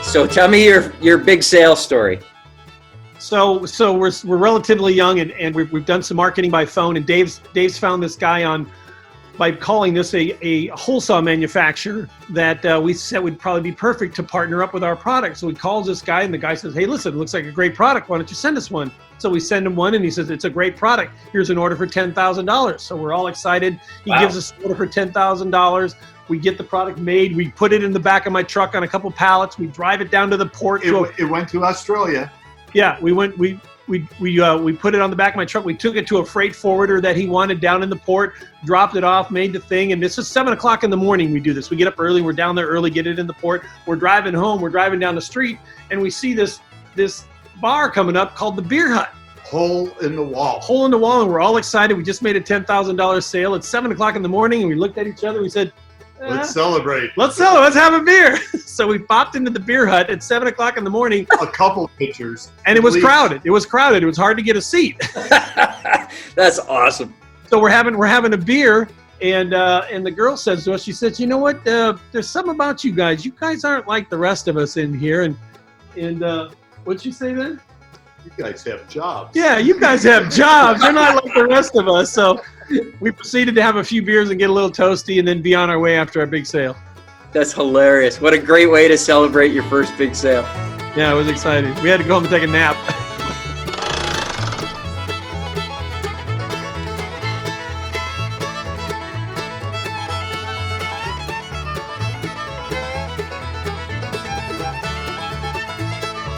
So tell me your big sales story. So we're relatively young, and we've done some marketing by phone. And Dave's found this guy by calling this a hole saw manufacturer that we said would probably be perfect to partner up with our product. So he calls this guy, and the guy says, "Hey, listen, it looks like a great product. Why don't you send us one?" So we send him one, and he says, "It's a great product. Here's an order for $10,000." So we're all excited. He gives us an order for $10,000. We get the product made. We put it in the back of my truck on a couple pallets. We drive it down to the port. It went to Australia. Yeah, we went. We put it on the back of my truck. We took it to a freight forwarder that he wanted down in the port, dropped it off, made the thing. And this is 7 o'clock in the morning. We do this. We get up early. We're down there early, get it in the port. We're driving home. We're driving down the street, and we see this bar coming up called the Beer Hut. Hole in the wall. Hole in the wall, and we're all excited. We just made a $10,000 sale. It's 7 o'clock in the morning, and we looked at each other. We said, let's celebrate. Let's have a beer. So we popped into the Beer Hut at 7 o'clock in the morning. A couple pictures. And it was crowded. It was crowded. It was hard to get a seat. That's awesome. So we're having a beer, and the girl says to us, she says, "You know what? There's something about you guys. You guys aren't like the rest of us in here." And what'd she say then? You guys have jobs. Yeah, you guys have jobs. You're not like the rest of us. So we proceeded to have a few beers and get a little toasty, and then be on our way after our big sale. That's hilarious. What a great way to celebrate your first big sale. Yeah, it was exciting. We had to go home and take a nap.